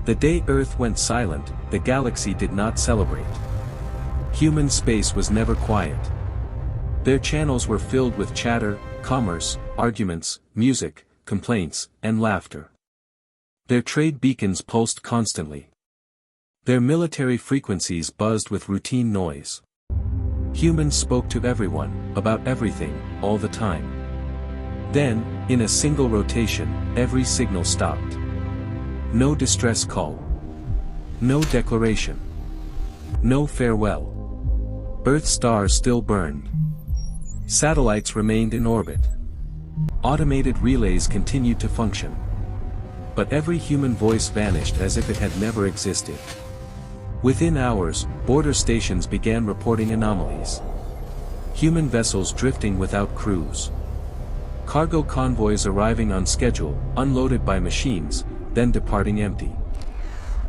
The day Earth went silent, the galaxy did not celebrate. Human space was never quiet. Their channels were filled with chatter, commerce, arguments, music, complaints, and laughter. Their trade beacons pulsed constantly. Their military frequencies buzzed with routine noise. Humans spoke to everyone, about everything, all the time. Then, in a single rotation, every signal stopped. No distress call. No declaration. No farewell. Earth's stars still burned. Satellites remained in orbit. Automated relays continued to function. But every human voice vanished as if it had never existed. Within hours, border stations began reporting anomalies. Human vessels drifting without crews. Cargo convoys arriving on schedule, unloaded by machines, then departing empty.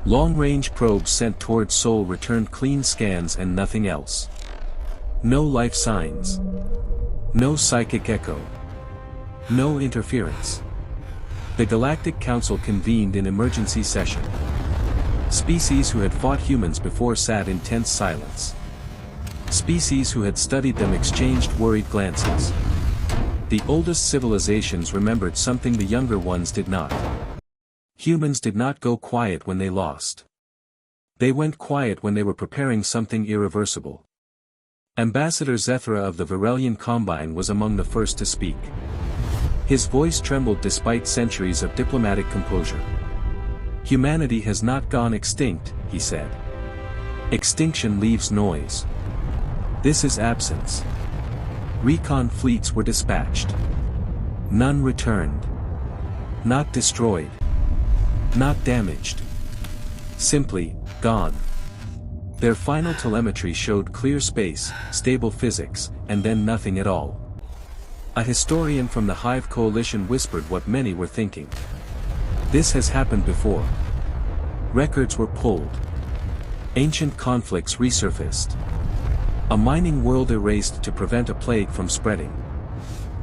Long-range probes sent toward Sol returned clean scans and nothing else. No life signs. No psychic echo. No interference. The Galactic Council convened in emergency session. Species who had fought humans before sat in tense silence. Species who had studied them exchanged worried glances. The oldest civilizations remembered something the younger ones did not. Humans did not go quiet when they lost. They went quiet when they were preparing something irreversible. Ambassador Zethra of the Virelian Combine was among the first to speak. His voice trembled despite centuries of diplomatic composure. Humanity has not gone extinct, he said. Extinction leaves noise. This is absence. Recon fleets were dispatched. None returned. Not destroyed. Not damaged. Simply, gone. Their final telemetry showed clear space, stable physics, and then nothing at all. A historian from the Hive Coalition whispered what many were thinking. This has happened before. Records were pulled. Ancient conflicts resurfaced. A mining world erased to prevent a plague from spreading.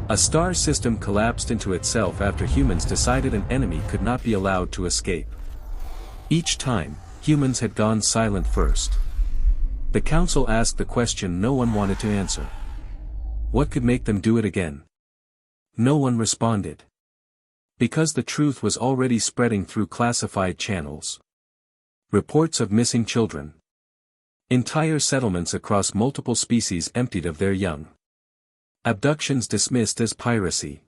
A star system collapsed into itself after humans decided an enemy could not be allowed to escape. Each time, humans had gone silent first. The council asked the question no one wanted to answer. What could make them do it again? No one responded. Because the truth was already spreading through classified channels. Reports of missing children. Entire settlements across multiple species emptied of their young. Abductions dismissed as piracy.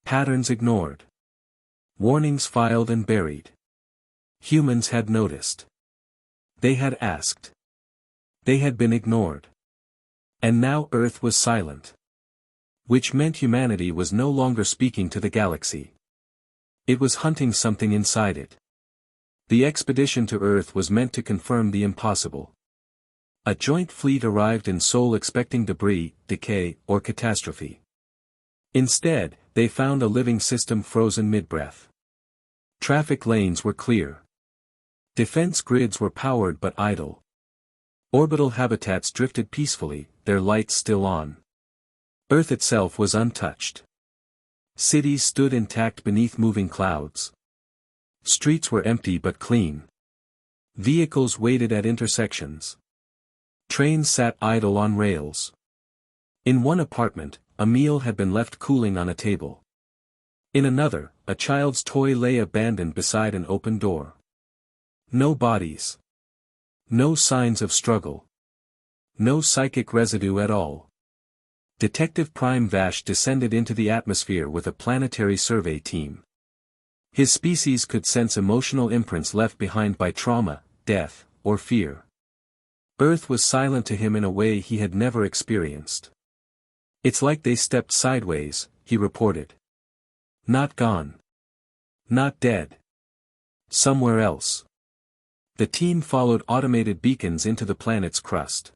Patterns ignored. Warnings filed and buried. Humans had noticed. They had asked. They had been ignored. And now Earth was silent. Which meant humanity was no longer speaking to the galaxy. It was hunting something inside it. The expedition to Earth was meant to confirm the impossible. A joint fleet arrived in Sol expecting debris, decay, or catastrophe. Instead, they found a living system frozen mid-breath. Traffic lanes were clear. Defense grids were powered but idle. Orbital habitats drifted peacefully, their lights still on. Earth itself was untouched. Cities stood intact beneath moving clouds. Streets were empty but clean. Vehicles waited at intersections. Trains sat idle on rails. In one apartment, a meal had been left cooling on a table. In another, a child's toy lay abandoned beside an open door. No bodies. No signs of struggle. No psychic residue at all. Detective Prime Vash descended into the atmosphere with a planetary survey team. His species could sense emotional imprints left behind by trauma, death, or fear. Earth was silent to him in a way he had never experienced. It's like they stepped sideways, he reported. Not gone. Not dead. Somewhere else. The team followed automated beacons into the planet's crust.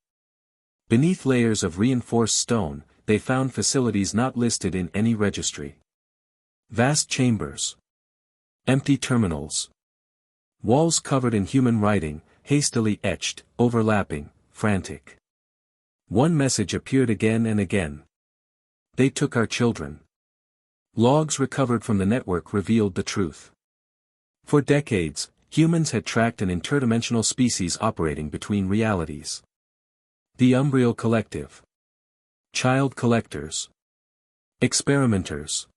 Beneath layers of reinforced stone, they found facilities not listed in any registry. Vast chambers. Empty terminals. Walls covered in human writing, hastily etched, overlapping, frantic. One message appeared again and again. They took our children. Logs recovered from the network revealed the truth. For decades, Humans had tracked an interdimensional species operating between realities. The Umbriel Collective. Child collectors. Experimenters.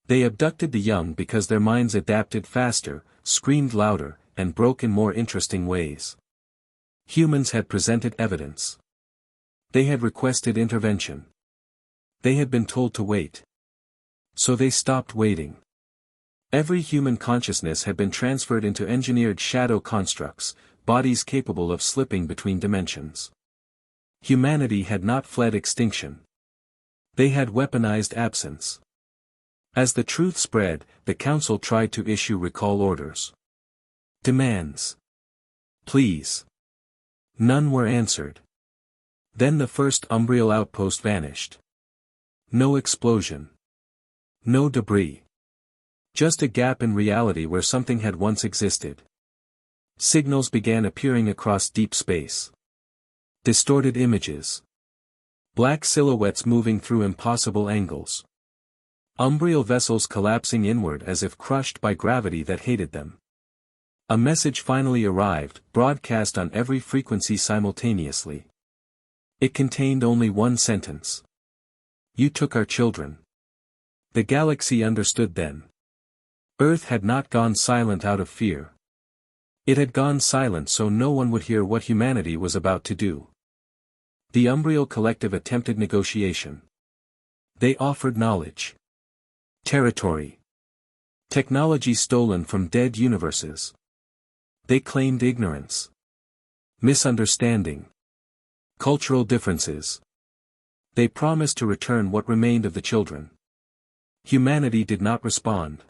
They abducted the young because their minds adapted faster, screamed louder, and broke in more interesting ways. Humans had presented evidence. They had requested intervention. They had been told to wait. So they stopped waiting. Every human consciousness had been transferred into engineered shadow constructs, bodies capable of slipping between dimensions. Humanity had not fled extinction. They had weaponized absence. As the truth spread, the Council tried to issue recall orders. Demands. Pleas. None were answered. Then the first Umbriel outpost vanished. No explosion. No debris. Just a gap in reality where something had once existed. Signals began appearing across deep space. Distorted images. Black silhouettes moving through impossible angles. Umbriel vessels collapsing inward as if crushed by gravity that hated them. A message finally arrived, broadcast on every frequency simultaneously. It contained only one sentence. You took our children. The galaxy understood then. Earth had not gone silent out of fear. It had gone silent so no one would hear what humanity was about to do. The Umbriel Collective attempted negotiation. They offered knowledge. Territory. Technology stolen from dead universes. They claimed ignorance. Misunderstanding. Cultural differences. They promised to return what remained of the children. Humanity did not respond.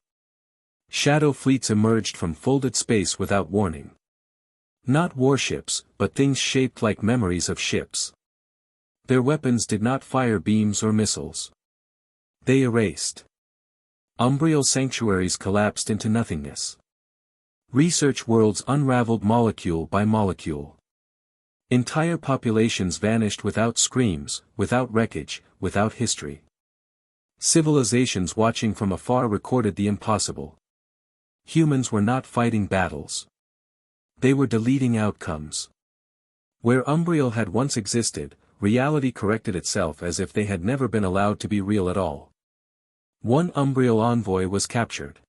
Shadow fleets emerged from folded space without warning. Not warships, but things shaped like memories of ships. Their weapons did not fire beams or missiles. They erased. Umbriel sanctuaries collapsed into nothingness. Research worlds unraveled molecule by molecule. Entire populations vanished without screams, without wreckage, without history. Civilizations watching from afar recorded the impossible. Humans were not fighting battles. They were deleting outcomes. Where Umbriel had once existed, reality corrected itself as if they had never been allowed to be real at all. One Umbriel envoy was captured.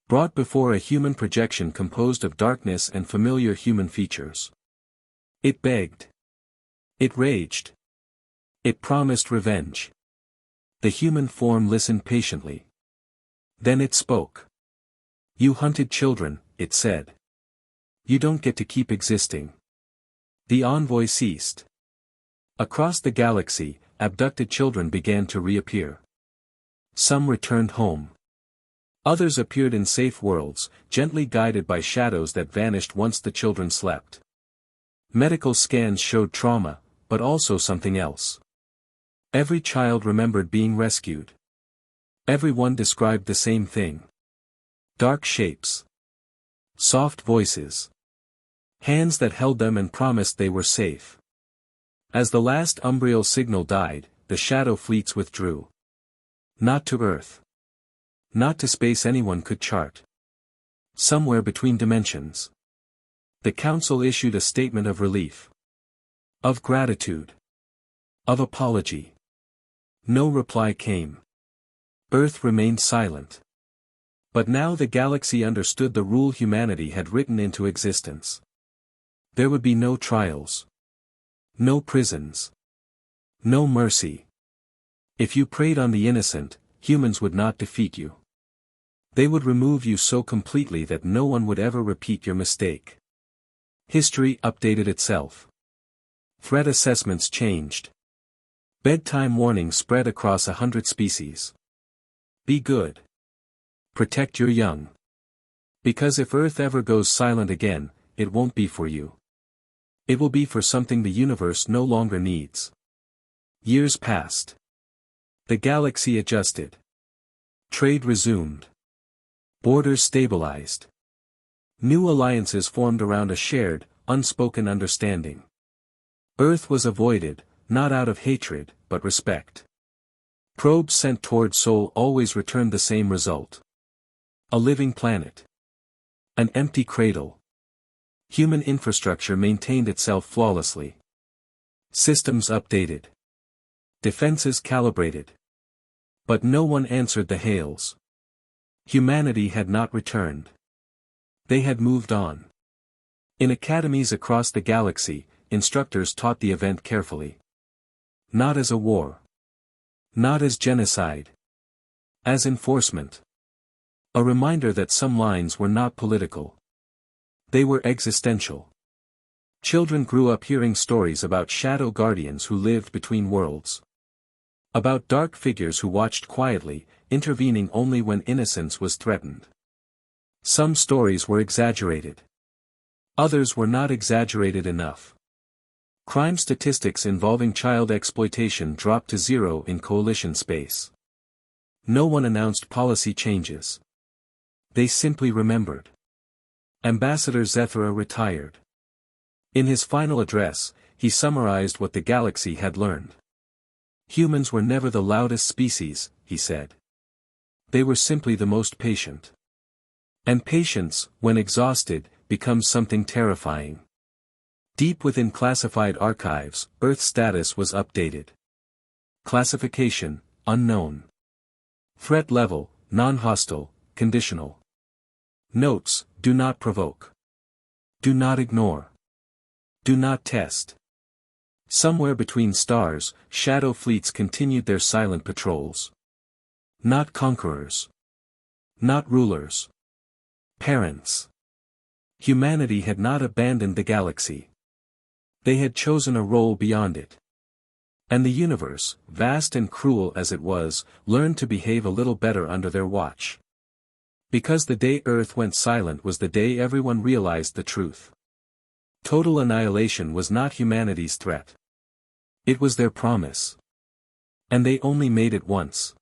Brought before a human projection composed of darkness and familiar human features. It begged. It raged. It promised revenge. The human form listened patiently. Then it spoke. You hunted children, it said. You don't get to keep existing. The envoy ceased. Across the galaxy, abducted children began to reappear. Some returned home. Others appeared in safe worlds, gently guided by shadows that vanished once the children slept. Medical scans showed trauma, but also something else. Every child remembered being rescued. Everyone described the same thing. Dark shapes. Soft voices. Hands that held them and promised they were safe. As the last Umbriel signal died, the shadow fleets withdrew. Not to Earth. Not to space anyone could chart. Somewhere between dimensions. The Council issued a statement of relief. Of gratitude. Of apology. No reply came. Earth remained silent. But now the galaxy understood the rule humanity had written into existence. There would be no trials. No prisons. No mercy. If you preyed on the innocent, humans would not defeat you. They would remove you so completely that no one would ever repeat your mistake. History updated itself. Threat assessments changed. Bedtime warnings spread across 100 species. Be good. Protect your young. Because if Earth ever goes silent again, it won't be for you. It will be for something the universe no longer needs. Years passed. The galaxy adjusted. Trade resumed. Borders stabilized. New alliances formed around a shared, unspoken understanding. Earth was avoided, not out of hatred, but respect. Probes sent toward Sol always returned the same result. A living planet. An empty cradle. Human infrastructure maintained itself flawlessly. Systems updated. Defenses calibrated. But no one answered the hails. Humanity had not returned. They had moved on. In academies across the galaxy, instructors taught the event carefully. Not as a war. Not as genocide. As enforcement. A reminder that some lines were not political. They were existential. Children grew up hearing stories about shadow guardians who lived between worlds. About dark figures who watched quietly, intervening only when innocence was threatened. Some stories were exaggerated. Others were not exaggerated enough. Crime statistics involving child exploitation dropped to zero in coalition space. No one announced policy changes. They simply remembered. Ambassador Zethra retired. In his final address, he summarized what the galaxy had learned. Humans were never the loudest species, he said. They were simply the most patient. And patience, when exhausted, becomes something terrifying. Deep within classified archives, Earth status was updated. Classification, unknown. Threat level, non-hostile, conditional. Notes, do not provoke. Do not ignore. Do not test. Somewhere between stars, shadow fleets continued their silent patrols. Not conquerors. Not rulers. Parents. Humanity had not abandoned the galaxy. They had chosen a role beyond it. And the universe, vast and cruel as it was, learned to behave a little better under their watch. Because the day Earth went silent was the day everyone realized the truth. Total annihilation was not humanity's threat. It was their promise. And they only made it once.